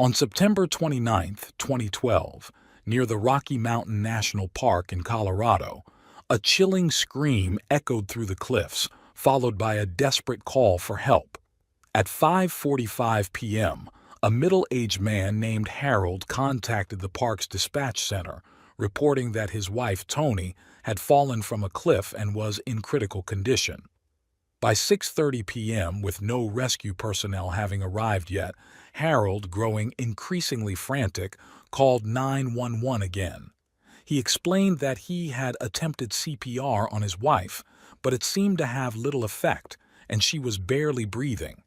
On September 29, 2012, near the Rocky Mountain National Park in Colorado, a chilling scream echoed through the cliffs, followed by a desperate call for help. At 5:45 p.m., a middle-aged man named Harold contacted the park's dispatch center, reporting that his wife, Toni, had fallen from a cliff and was in critical condition. By 6:30 p.m., with no rescue personnel having arrived yet, Harold, growing increasingly frantic, called 911 again. He explained that he had attempted CPR on his wife, but it seemed to have little effect, and she was barely breathing.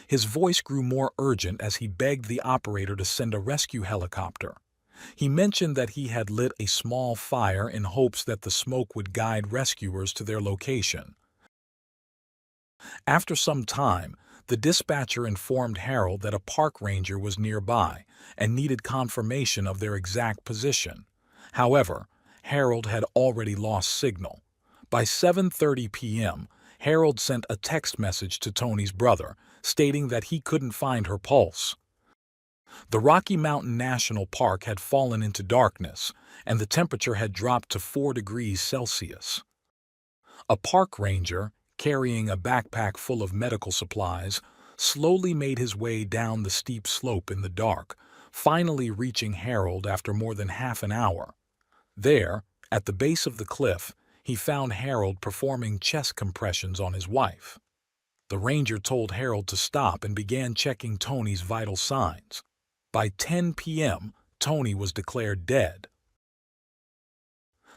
His voice grew more urgent as he begged the operator to send a rescue helicopter. He mentioned that he had lit a small fire in hopes that the smoke would guide rescuers to their location. After some time, the dispatcher informed Harold that a park ranger was nearby and needed confirmation of their exact position. However, Harold had already lost signal. By 7:30 p.m., Harold sent a text message to Toni's brother, stating that he couldn't find her pulse. The Rocky Mountain National Park had fallen into darkness, and the temperature had dropped to 4 degrees Celsius. A park ranger, carrying a backpack full of medical supplies, slowly made his way down the steep slope in the dark, finally reaching Harold after more than half an hour. There, at the base of the cliff, he found Harold performing chest compressions on his wife. The ranger told Harold to stop and began checking Toni's vital signs. By 10 p.m., Toni was declared dead.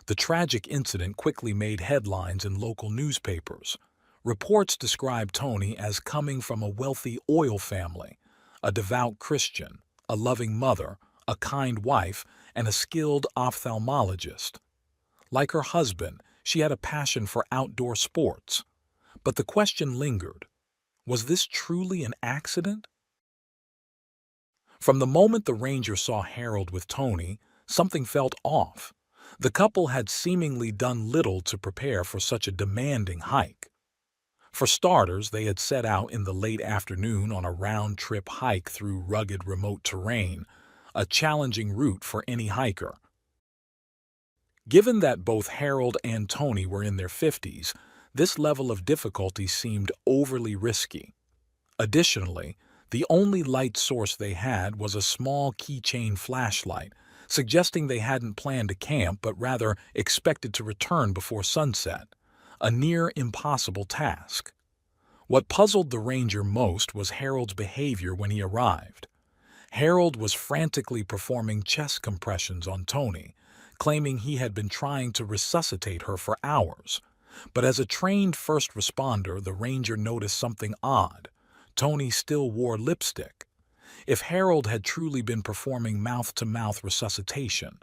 The tragic incident quickly made headlines in local newspapers. Reports described Toni as coming from a wealthy oil family, a devout Christian, a loving mother, a kind wife, and a skilled ophthalmologist. Like her husband, she had a passion for outdoor sports. But the question lingered: was this truly an accident? From the moment the ranger saw Harold with Toni, something felt off. The couple had seemingly done little to prepare for such a demanding hike. For starters, they had set out in the late afternoon on a round-trip hike through rugged, remote terrain, a challenging route for any hiker. Given that both Harold and Toni were in their 50s, this level of difficulty seemed overly risky. Additionally, the only light source they had was a small keychain flashlight, suggesting they hadn't planned to camp but rather expected to return before sunset, a near impossible task. What puzzled the ranger most was Harold's behavior when he arrived. Harold was frantically performing chest compressions on Toni, claiming he had been trying to resuscitate her for hours. But as a trained first responder, the ranger noticed something odd. Toni still wore lipstick. If Harold had truly been performing mouth-to-mouth resuscitation,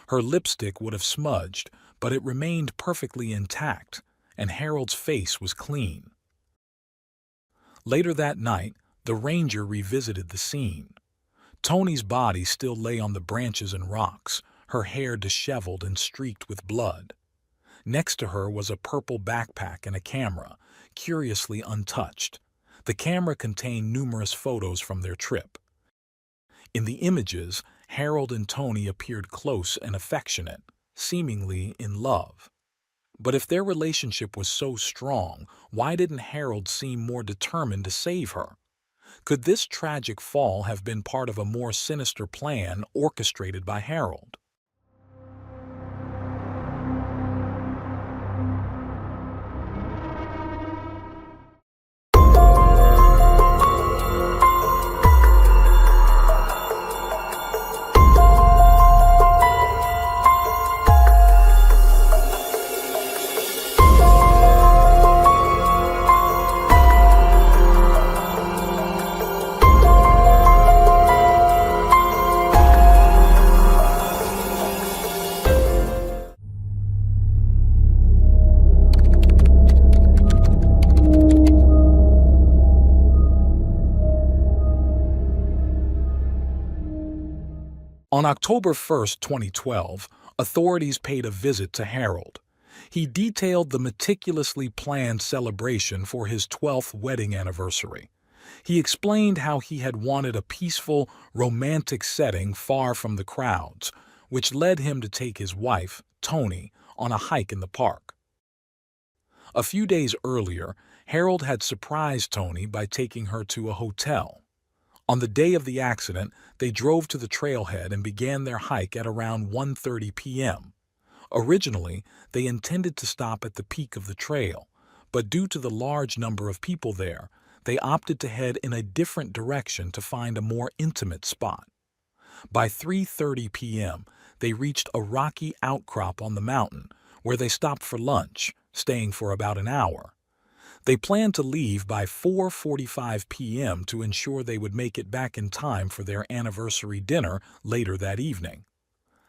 her lipstick would have smudged, but it remained perfectly intact, and Harold's face was clean. Later that night, the ranger revisited the scene. Toni's body still lay on the branches and rocks, her hair disheveled and streaked with blood. Next to her was a purple backpack and a camera, curiously untouched. The camera contained numerous photos from their trip. In the images, Harold and Toni appeared close and affectionate, seemingly in love. But if their relationship was so strong, why didn't Harold seem more determined to save her? Could this tragic fall have been part of a more sinister plan orchestrated by Harold? On October 1, 2012, authorities paid a visit to Harold. He detailed the meticulously planned celebration for his 12th wedding anniversary. He explained how he had wanted a peaceful, romantic setting far from the crowds, which led him to take his wife, Toni, on a hike in the park. A few days earlier, Harold had surprised Toni by taking her to a hotel. On the day of the accident, they drove to the trailhead and began their hike at around 1:30 p.m. Originally, they intended to stop at the peak of the trail, but due to the large number of people there, they opted to head in a different direction to find a more intimate spot. By 3:30 p.m., they reached a rocky outcrop on the mountain, where they stopped for lunch, staying for about an hour. They planned to leave by 4:45 p.m. to ensure they would make it back in time for their anniversary dinner later that evening.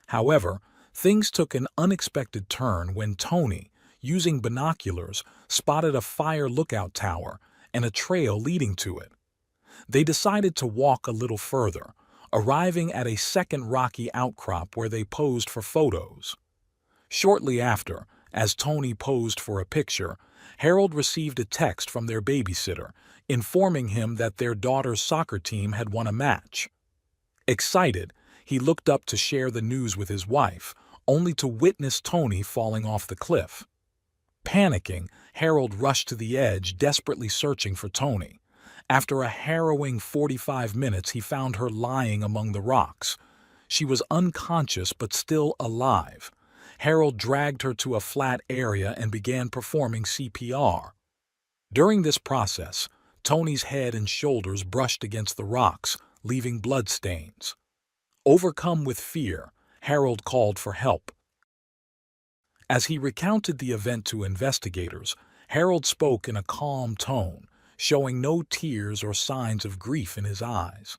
However, things took an unexpected turn when Toni, using binoculars, spotted a fire lookout tower and a trail leading to it. They decided to walk a little further, arriving at a second rocky outcrop where they posed for photos. Shortly after, as Toni posed for a picture, Harold received a text from their babysitter, informing him that their daughter's soccer team had won a match. Excited, he looked up to share the news with his wife, only to witness Toni falling off the cliff. Panicking, Harold rushed to the edge, desperately searching for Toni. After a harrowing 45 minutes, he found her lying among the rocks. She was unconscious but still alive. Harold dragged her to a flat area and began performing CPR. During this process, Toni's head and shoulders brushed against the rocks, leaving bloodstains. Overcome with fear, Harold called for help. As he recounted the event to investigators, Harold spoke in a calm tone, showing no tears or signs of grief in his eyes.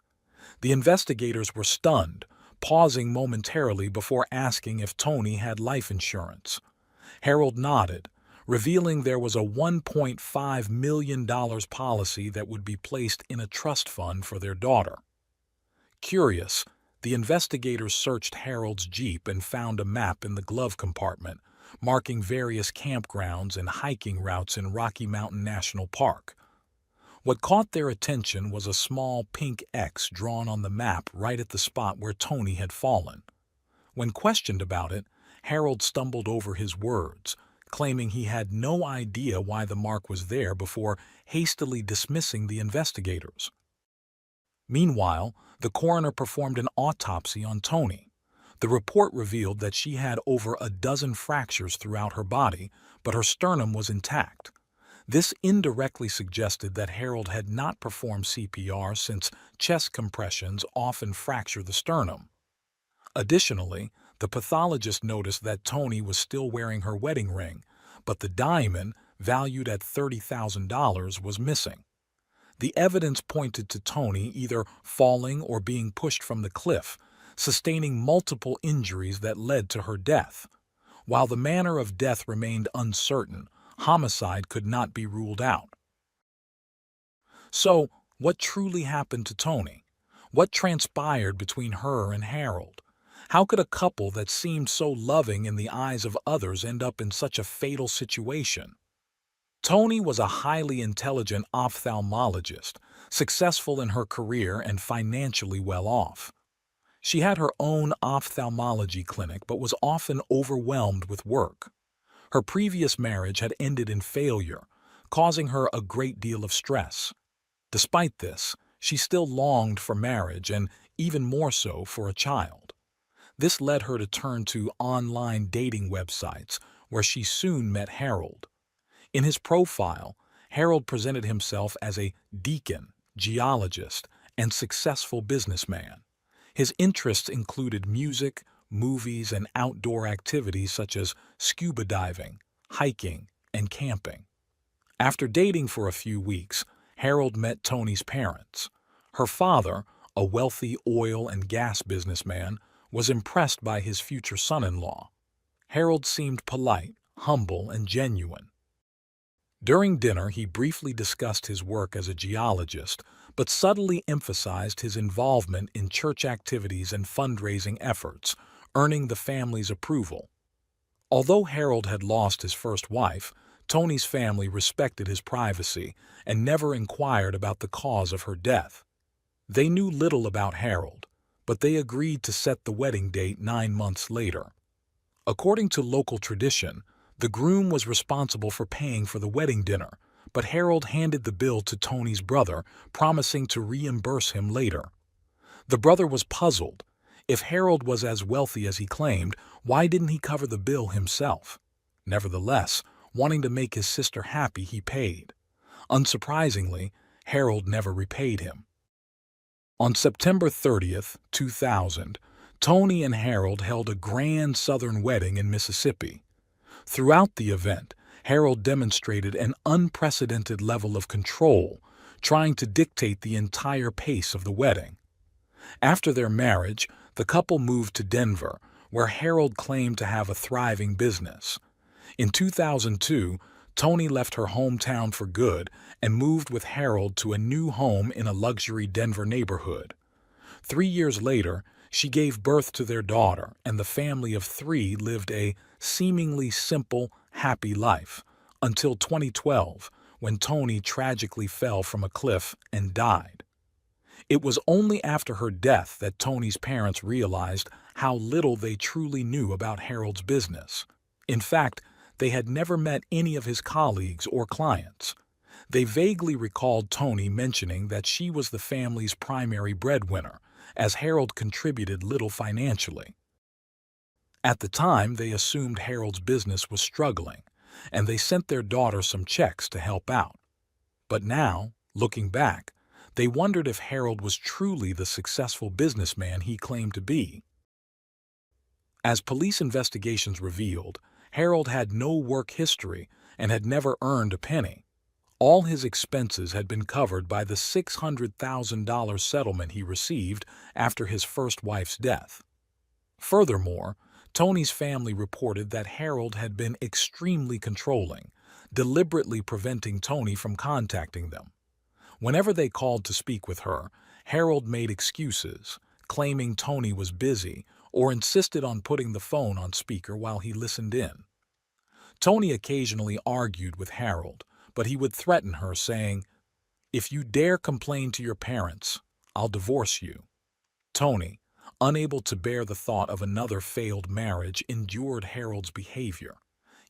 The investigators were stunned, pausing momentarily before asking if Toni had life insurance. Harold nodded, revealing there was a $1.5 million policy that would be placed in a trust fund for their daughter. Curious, the investigators searched Harold's Jeep and found a map in the glove compartment, marking various campgrounds and hiking routes in Rocky Mountain National Park. What caught their attention was a small pink X drawn on the map right at the spot where Toni had fallen. When questioned about it, Harold stumbled over his words, claiming he had no idea why the mark was there before hastily dismissing the investigators. Meanwhile, the coroner performed an autopsy on Toni. The report revealed that she had over a dozen fractures throughout her body, but her sternum was intact. This indirectly suggested that Harold had not performed CPR since chest compressions often fracture the sternum. Additionally, the pathologist noticed that Toni was still wearing her wedding ring, but the diamond, valued at $30,000, was missing. The evidence pointed to Toni either falling or being pushed from the cliff, sustaining multiple injuries that led to her death. While the manner of death remained uncertain, homicide could not be ruled out. So, what truly happened to Toni? What transpired between her and Harold? How could a couple that seemed so loving in the eyes of others end up in such a fatal situation? Toni was a highly intelligent ophthalmologist, successful in her career and financially well off. She had her own ophthalmology clinic but was often overwhelmed with work. Her previous marriage had ended in failure, causing her a great deal of stress. Despite this, she still longed for marriage and, even more so, for a child. This led her to turn to online dating websites, where she soon met Harold. In his profile, Harold presented himself as a deacon, geologist, and successful businessman. His interests included music, movies, and outdoor activities such as scuba diving, hiking, and camping. After dating for a few weeks, Harold met Toni's parents. Her father, a wealthy oil and gas businessman, was impressed by his future son-in-law. Harold seemed polite, humble, and genuine. During dinner, he briefly discussed his work as a geologist, but subtly emphasized his involvement in church activities and fundraising efforts, earning the family's approval. Although Harold had lost his first wife, Tony's family respected his privacy and never inquired about the cause of her death. They knew little about Harold, but they agreed to set the wedding date 9 months later. According to local tradition, the groom was responsible for paying for the wedding dinner, but Harold handed the bill to Tony's brother, promising to reimburse him later. The brother was puzzled. If Harold was as wealthy as he claimed, why didn't he cover the bill himself? Nevertheless, wanting to make his sister happy, he paid. Unsurprisingly, Harold never repaid him. On September 30th, 2000, Tony and Harold held a grand Southern wedding in Mississippi. Throughout the event, Harold demonstrated an unprecedented level of control, trying to dictate the entire pace of the wedding. After their marriage, the couple moved to Denver, where Harold claimed to have a thriving business. In 2002, Tony left her hometown for good and moved with Harold to a new home in a luxury Denver neighborhood. 3 years later, she gave birth to their daughter, and the family of 3 lived a seemingly simple, happy life, until 2012, when Tony tragically fell from a cliff and died. It was only after her death that Tony's parents realized how little they truly knew about Harold's business. In fact, they had never met any of his colleagues or clients. They vaguely recalled Tony mentioning that she was the family's primary breadwinner, as Harold contributed little financially. At the time, they assumed Harold's business was struggling, and they sent their daughter some checks to help out. But now, looking back, they wondered if Harold was truly the successful businessman he claimed to be. As police investigations revealed, Harold had no work history and had never earned a penny. All his expenses had been covered by the $600,000 settlement he received after his first wife's death. Furthermore, Tony's family reported that Harold had been extremely controlling, deliberately preventing Tony from contacting them. Whenever they called to speak with her, Harold made excuses, claiming Tony was busy, or insisted on putting the phone on speaker while he listened in. Tony occasionally argued with Harold, but he would threaten her, saying, "If you dare complain to your parents, I'll divorce you." Tony, unable to bear the thought of another failed marriage, endured Harold's behavior.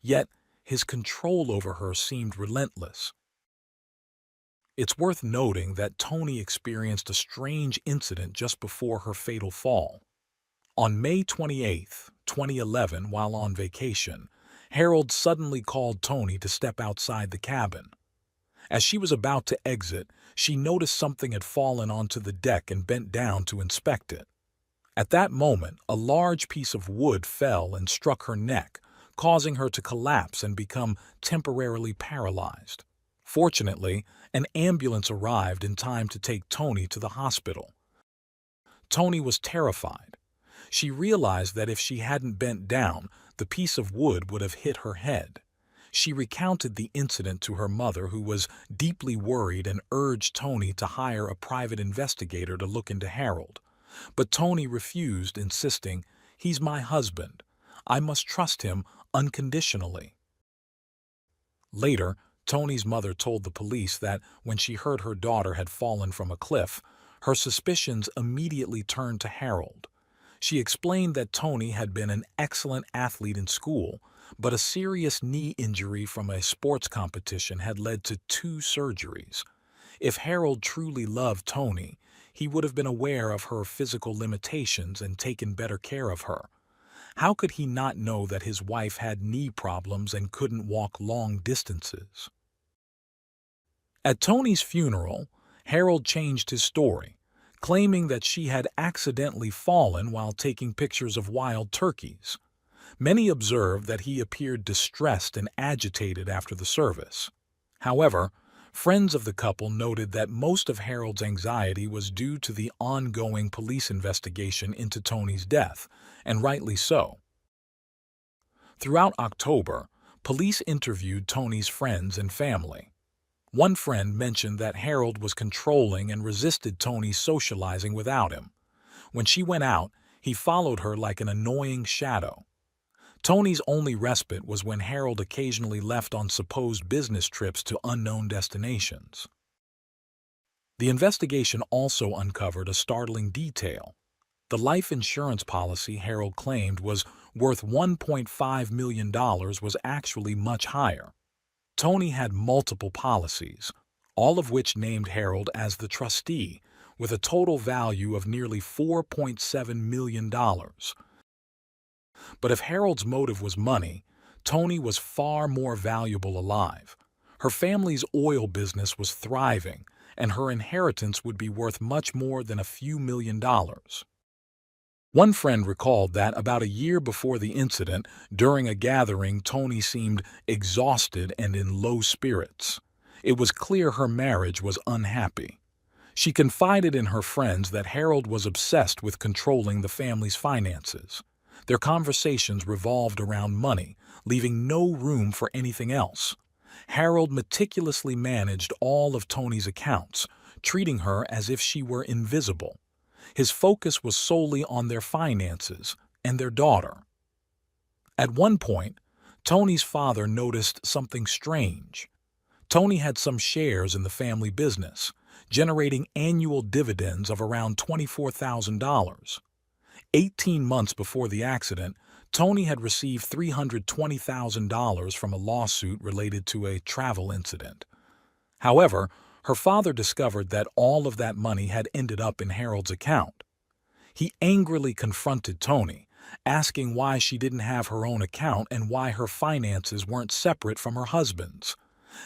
Yet, his control over her seemed relentless. It's worth noting that Tony experienced a strange incident just before her fatal fall. On May 28, 2011, while on vacation, Harold suddenly called Tony to step outside the cabin. As she was about to exit, she noticed something had fallen onto the deck and bent down to inspect it. At that moment, a large piece of wood fell and struck her neck, causing her to collapse and become temporarily paralyzed. Fortunately, an ambulance arrived in time to take Tony to the hospital. Tony was terrified. She realized that if she hadn't bent down, the piece of wood would have hit her head. She recounted the incident to her mother, who was deeply worried and urged Tony to hire a private investigator to look into Harold. But Tony refused, insisting, "He's my husband. I must trust him unconditionally." Later, Tony's mother told the police that when she heard her daughter had fallen from a cliff, her suspicions immediately turned to Harold. She explained that Tony had been an excellent athlete in school, but a serious knee injury from a sports competition had led to 2 surgeries. If Harold truly loved Tony, he would have been aware of her physical limitations and taken better care of her. How could he not know that his wife had knee problems and couldn't walk long distances? At Tony's funeral, Harold changed his story, claiming that she had accidentally fallen while taking pictures of wild turkeys. Many observed that he appeared distressed and agitated after the service. However, friends of the couple noted that most of Harold's anxiety was due to the ongoing police investigation into Tony's death, and rightly so. Throughout October, police interviewed Tony's friends and family. One friend mentioned that Harold was controlling and resisted Tony socializing without him. When she went out, he followed her like an annoying shadow. Tony's only respite was when Harold occasionally left on supposed business trips to unknown destinations. The investigation also uncovered a startling detail. The life insurance policy Harold claimed was worth $1.5 million was actually much higher. Tony had multiple policies, all of which named Harold as the trustee, with a total value of nearly $4.7 million. But if Harold's motive was money, Tony was far more valuable alive. Her family's oil business was thriving, and her inheritance would be worth much more than a few $1,000,000. One friend recalled that about a year before the incident, during a gathering, Tony seemed exhausted and in low spirits. It was clear her marriage was unhappy. She confided in her friends that Harold was obsessed with controlling the family's finances. Their conversations revolved around money, leaving no room for anything else. Harold meticulously managed all of Tony's accounts, treating her as if she were invisible. His focus was solely on their finances and their daughter. At one point, Tony's father noticed something strange. Tony had some shares in the family business, generating annual dividends of around $24,000. 18 months before the accident, Tony had received $320,000 from a lawsuit related to a travel incident. However, her father discovered that all of that money had ended up in Harold's account. He angrily confronted Tony, asking why she didn't have her own account and why her finances weren't separate from her husband's.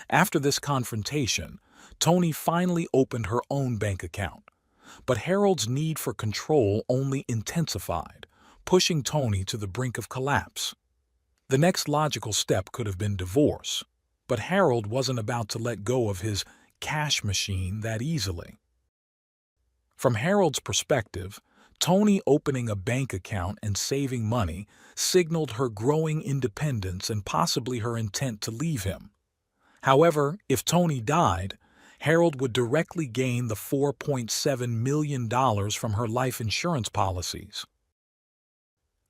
After this confrontation, Tony finally opened her own bank account. But Harold's need for control only intensified, pushing Tony to the brink of collapse. The next logical step could have been divorce, but Harold wasn't about to let go of his cash machine that easily. From Harold's perspective, Tony opening a bank account and saving money signaled her growing independence and possibly her intent to leave him. However, if Tony died, Harold would directly gain the $4.7 million from her life insurance policies.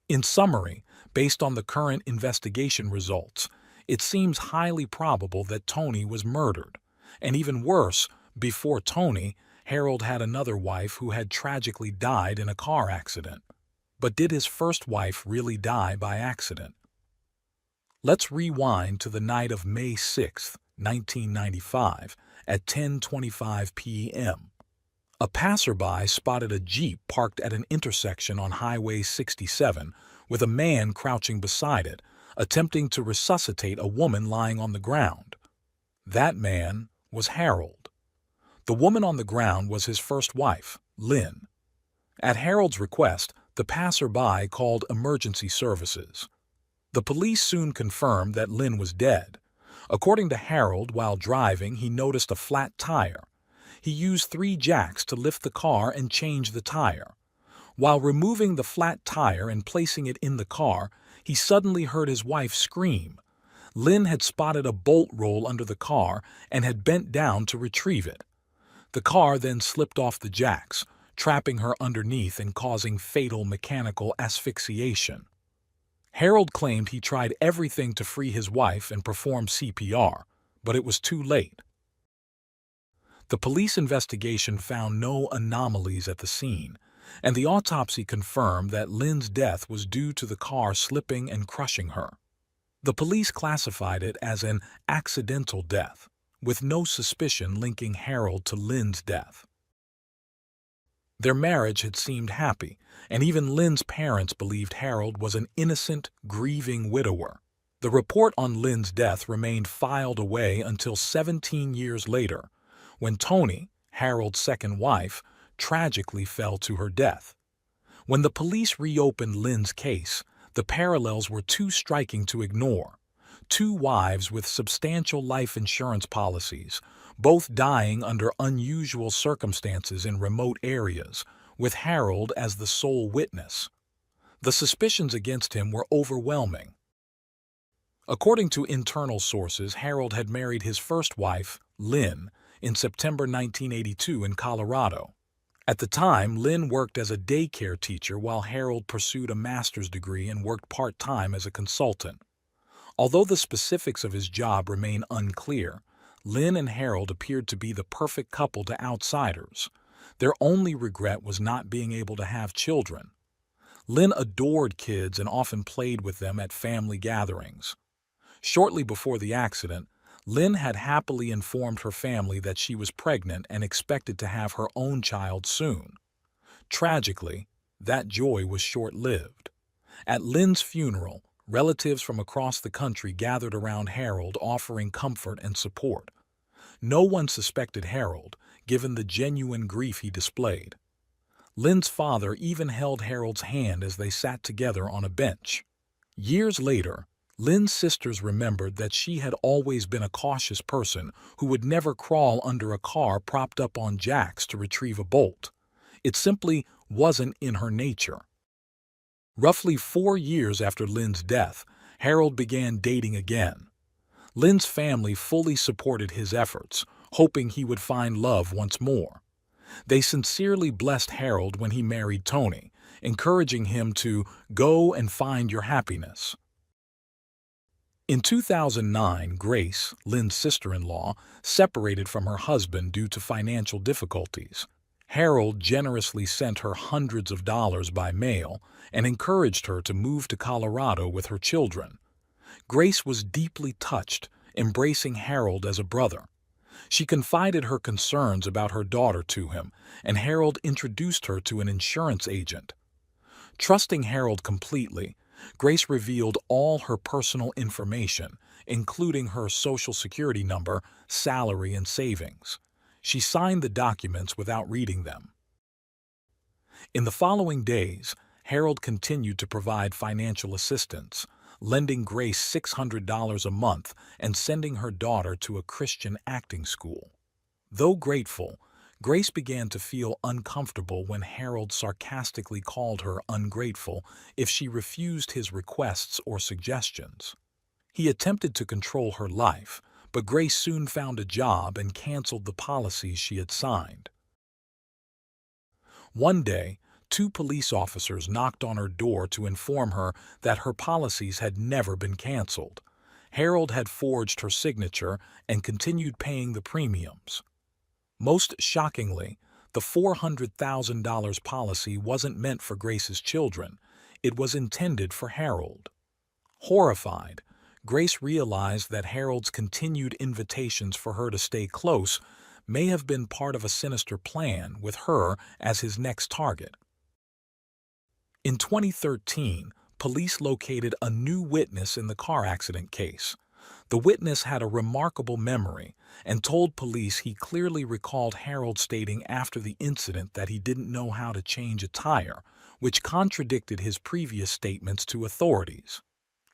In summary, based on the current investigation results, it seems highly probable that Tony was murdered. And even worse, before Tony, Harold had another wife who had tragically died in a car accident. But did his first wife really die by accident? Let's rewind to the night of May 6, 1995, at 10:25 p.m. A passerby spotted a Jeep parked at an intersection on Highway 67 with a man crouching beside it, attempting to resuscitate a woman lying on the ground. That man was Harold. The woman on the ground was his first wife, Lynn. At Harold's request, the passerby called emergency services. The police soon confirmed that Lynn was dead. According to Harold, while driving, he noticed a flat tire. He used 3 jacks to lift the car and change the tire. While removing the flat tire and placing it in the car, he suddenly heard his wife scream. Lynn had spotted a bolt roll under the car and had bent down to retrieve it. The car then slipped off the jacks, trapping her underneath and causing fatal mechanical asphyxiation. Harold claimed he tried everything to free his wife and perform CPR, but it was too late. The police investigation found no anomalies at the scene, and the autopsy confirmed that Lynn's death was due to the car slipping and crushing her. The police classified it as an accidental death, with no suspicion linking Harold to Lynn's death. Their marriage had seemed happy, and even Lynn's parents believed Harold was an innocent, grieving widower. The report on Lynn's death remained filed away until 17 years later, when Tony, Harold's second wife, tragically fell to her death. When the police reopened Lynn's case, the parallels were too striking to ignore. 2 wives with substantial life insurance policies, both dying under unusual circumstances in remote areas, with Harold as the sole witness. The suspicions against him were overwhelming. According to internal sources, Harold had married his first wife, Lynn, in September 1982 in Colorado. At the time, Lynn worked as a daycare teacher while Harold pursued a master's degree and worked part-time as a consultant. Although the specifics of his job remain unclear, Lynn and Harold appeared to be the perfect couple to outsiders. Their only regret was not being able to have children. Lynn adored kids and often played with them at family gatherings. Shortly before the accident, Lynn had happily informed her family that she was pregnant and expected to have her own child soon. Tragically, that joy was short-lived. At Lynn's funeral, relatives from across the country gathered around Harold offering comfort and support. No one suspected Harold, given the genuine grief he displayed. Lynn's father even held Harold's hand as they sat together on a bench. Years later, Lynn's sisters remembered that she had always been a cautious person who would never crawl under a car propped up on jacks to retrieve a bolt. It simply wasn't in her nature. Roughly 4 years after Lynn's death, Harold began dating again. Lynn's family fully supported his efforts, hoping he would find love once more. They sincerely blessed Harold when he married Toni, encouraging him to go and find your happiness. In 2009, Grace, Lynn's sister-in-law, separated from her husband due to financial difficulties. Harold generously sent her hundreds of dollars by mail and encouraged her to move to Colorado with her children. Grace was deeply touched, embracing Harold as a brother. She confided her concerns about her daughter to him, and Harold introduced her to an insurance agent. Trusting Harold completely, Grace revealed all her personal information, including her Social Security number, salary, and savings. She signed the documents without reading them. In the following days, Harold continued to provide financial assistance, lending Grace $600 a month and sending her daughter to a Christian acting school. Though grateful, Grace began to feel uncomfortable when Harold sarcastically called her ungrateful if she refused his requests or suggestions. He attempted to control her life, but Grace soon found a job and canceled the policies she had signed. One day, 2 police officers knocked on her door to inform her that her policies had never been canceled. Harold had forged her signature and continued paying the premiums. Most shockingly, the $400,000 policy wasn't meant for Grace's children. It was intended for Harold. Horrified, Grace realized that Harold's continued invitations for her to stay close may have been part of a sinister plan with her as his next target. In 2013, police located a new witness in the car accident case. The witness had a remarkable memory and told police he clearly recalled Harold stating after the incident that he didn't know how to change a tire, which contradicted his previous statements to authorities.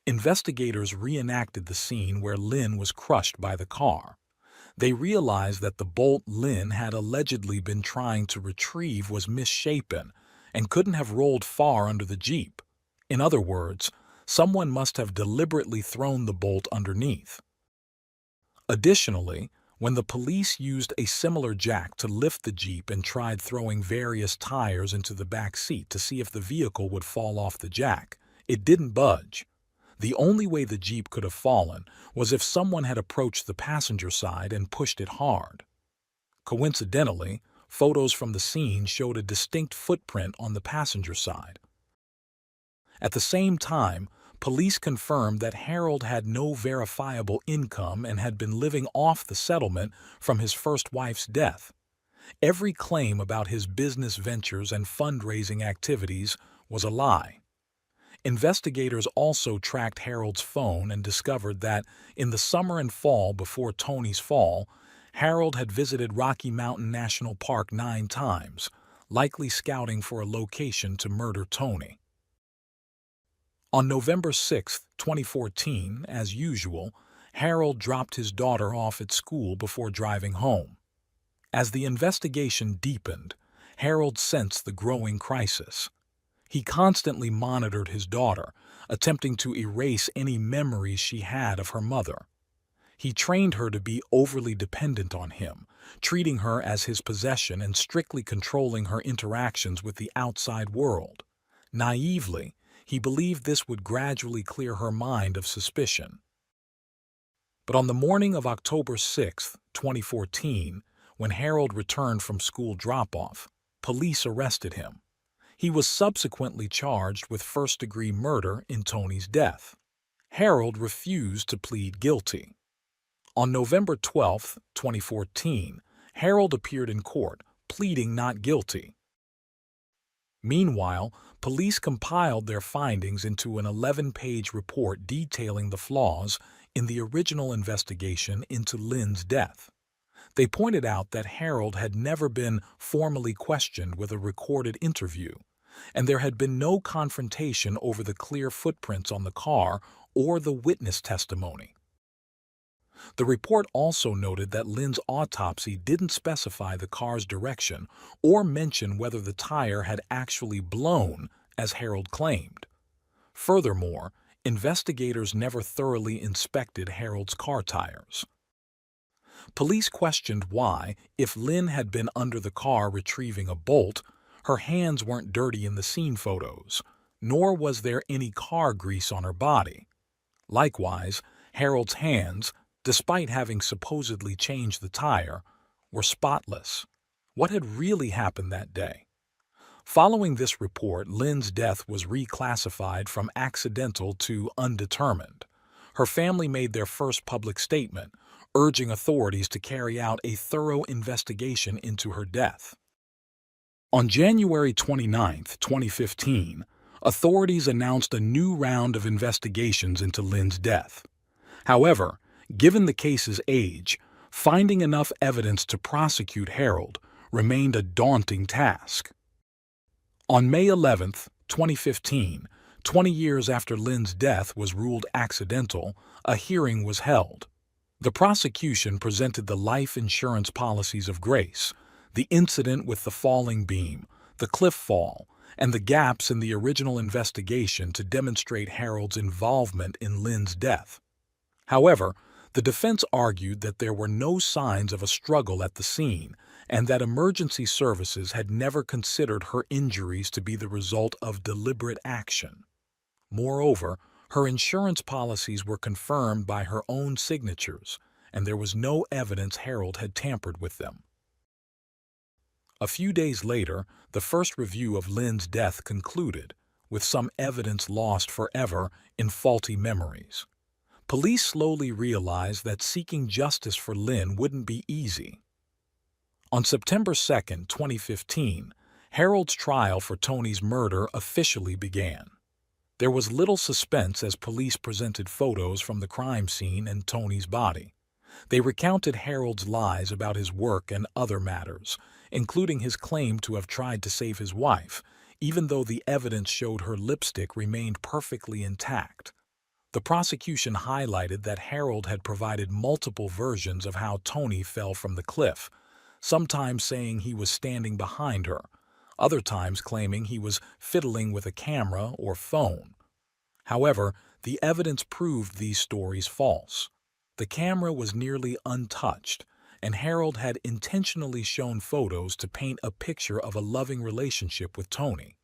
Investigators reenacted the scene where Lynn was crushed by the car. They realized that the bolt Lynn had allegedly been trying to retrieve was misshapen and couldn't have rolled far under the Jeep. In other words, someone must have deliberately thrown the bolt underneath. Additionally, when the police used a similar jack to lift the Jeep and tried throwing various tires into the back seat to see if the vehicle would fall off the jack, it didn't budge. The only way the Jeep could have fallen was if someone had approached the passenger side and pushed it hard. Coincidentally, photos from the scene showed a distinct footprint on the passenger side. At the same time, police confirmed that Harold had no verifiable income and had been living off the settlement from his first wife's death. Every claim about his business ventures and fundraising activities was a lie. Investigators also tracked Harold's phone and discovered that, in the summer and fall before Toni's fall, Harold had visited Rocky Mountain National Park 9 times, likely scouting for a location to murder Toni. On November 6, 2014, as usual, Harold dropped his daughter off at school before driving home. As the investigation deepened, Harold sensed the growing crisis. He constantly monitored his daughter, attempting to erase any memories she had of her mother. He trained her to be overly dependent on him, treating her as his possession and strictly controlling her interactions with the outside world. Naively, he believed this would gradually clear her mind of suspicion. But on the morning of October 6, 2014, when Harold returned from school drop-off, police arrested him. He was subsequently charged with first-degree murder in Tony's death. Harold refused to plead guilty. On November 12, 2014, Harold appeared in court, pleading not guilty. Meanwhile, police compiled their findings into an 11-page report detailing the flaws in the original investigation into Lynn's death. They pointed out that Harold had never been formally questioned with a recorded interview, and there had been no confrontation over the clear footprints on the car or the witness testimony. The report also noted that Lynn's autopsy didn't specify the car's direction or mention whether the tire had actually blown, as Harold claimed. Furthermore, investigators never thoroughly inspected Harold's car tires. Police questioned why, if Lynn had been under the car retrieving a bolt, her hands weren't dirty in the scene photos, nor was there any car grease on her body. Likewise, Harold's hands, despite having supposedly changed the tire, were spotless. What had really happened that day? Following this report, Lynn's death was reclassified from accidental to undetermined. Her family made their first public statement, urging authorities to carry out a thorough investigation into her death. On January 29, 2015, authorities announced a new round of investigations into Lynn's death. However, given the case's age, finding enough evidence to prosecute Harold remained a daunting task. On May 11, 2015, 20 years after Lynn's death was ruled accidental, a hearing was held. The prosecution presented the life insurance policies of Grace, the incident with the falling beam, the cliff fall, and the gaps in the original investigation to demonstrate Harold's involvement in Lynn's death. However, the defense argued that there were no signs of a struggle at the scene and that emergency services had never considered her injuries to be the result of deliberate action. Moreover, her insurance policies were confirmed by her own signatures, and there was no evidence Harold had tampered with them. A few days later, the first review of Lynn's death concluded, with some evidence lost forever in faulty memories. Police slowly realized that seeking justice for Lynn wouldn't be easy. On September 2, 2015, Harold's trial for Tony's murder officially began. There was little suspense as police presented photos from the crime scene and Tony's body. They recounted Harold's lies about his work and other matters, including his claim to have tried to save his wife, even though the evidence showed her lipstick remained perfectly intact. The prosecution highlighted that Harold had provided multiple versions of how Tony fell from the cliff, sometimes saying he was standing behind her, other times claiming he was fiddling with a camera or phone. However, the evidence proved these stories false. The camera was nearly untouched, and Harold had intentionally shown photos to paint a picture of a loving relationship with Tony.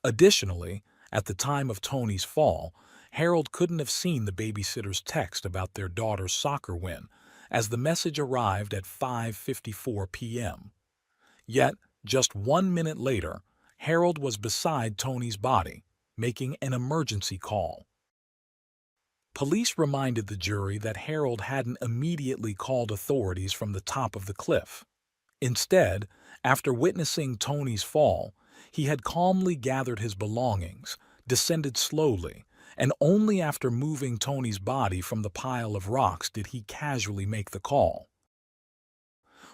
Additionally, at the time of Tony's fall, Harold couldn't have seen the babysitter's text about their daughter's soccer win, as the message arrived at 5:54 p.m. Yet, just 1 minute later, Harold was beside Tony's body, making an emergency call. Police reminded the jury that Harold hadn't immediately called authorities from the top of the cliff. Instead, after witnessing Tony's fall, he had calmly gathered his belongings, descended slowly, and only after moving Tony's body from the pile of rocks did he casually make the call.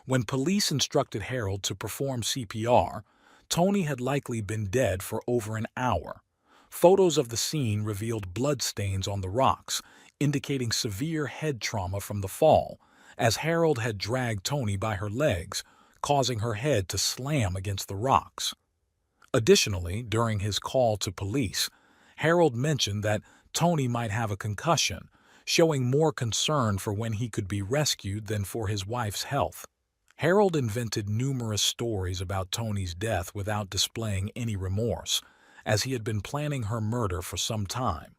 When police instructed Harold to perform CPR, Tony had likely been dead for over an hour. Photos of the scene revealed bloodstains on the rocks, indicating severe head trauma from the fall, as Harold had dragged Tony by her legs, causing her head to slam against the rocks. Additionally, during his call to police, Harold mentioned that Tony might have a concussion, showing more concern for when he could be rescued than for his wife's health. Harold invented numerous stories about Tony's death without displaying any remorse, as he had been planning her murder for some time.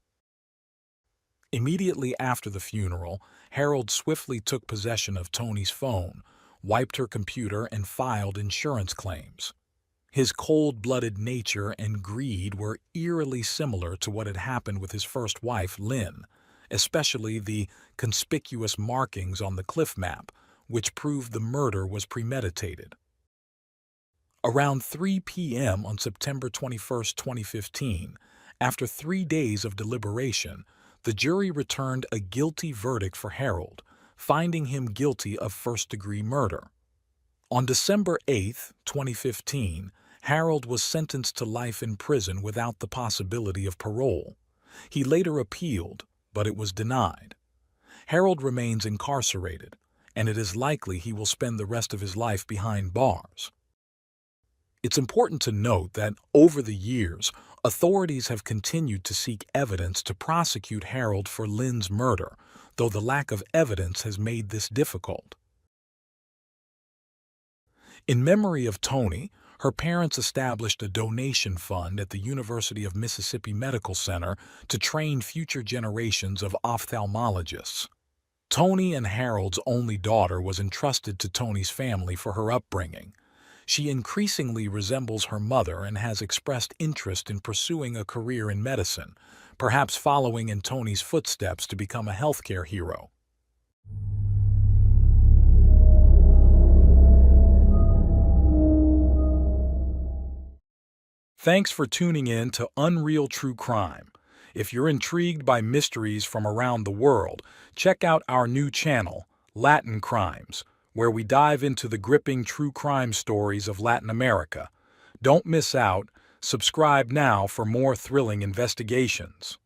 Immediately after the funeral, Harold swiftly took possession of Tony's phone, wiped her computer, and filed insurance claims. His cold-blooded nature and greed were eerily similar to what had happened with his first wife, Lynn, especially the conspicuous markings on the cliff map, which proved the murder was premeditated. Around 3 p.m. on September 21, 2015, after 3 days of deliberation, the jury returned a guilty verdict for Harold, finding him guilty of first-degree murder. On December 8, 2015, Harold was sentenced to life in prison without the possibility of parole. He later appealed, but it was denied. Harold remains incarcerated, and it is likely he will spend the rest of his life behind bars. It's important to note that, over the years, authorities have continued to seek evidence to prosecute Harold for Lynn's murder, though the lack of evidence has made this difficult. In memory of Tony, her parents established a donation fund at the University of Mississippi Medical Center to train future generations of ophthalmologists. Tony and Harold's only daughter was entrusted to Tony's family for her upbringing. She increasingly resembles her mother and has expressed interest in pursuing a career in medicine, perhaps following in Tony's footsteps to become a healthcare hero. Thanks for tuning in to Unreal True Crime. If you're intrigued by mysteries from around the world, check out our new channel, Latin Crimes, where we dive into the gripping true crime stories of Latin America. Don't miss out. Subscribe now for more thrilling investigations.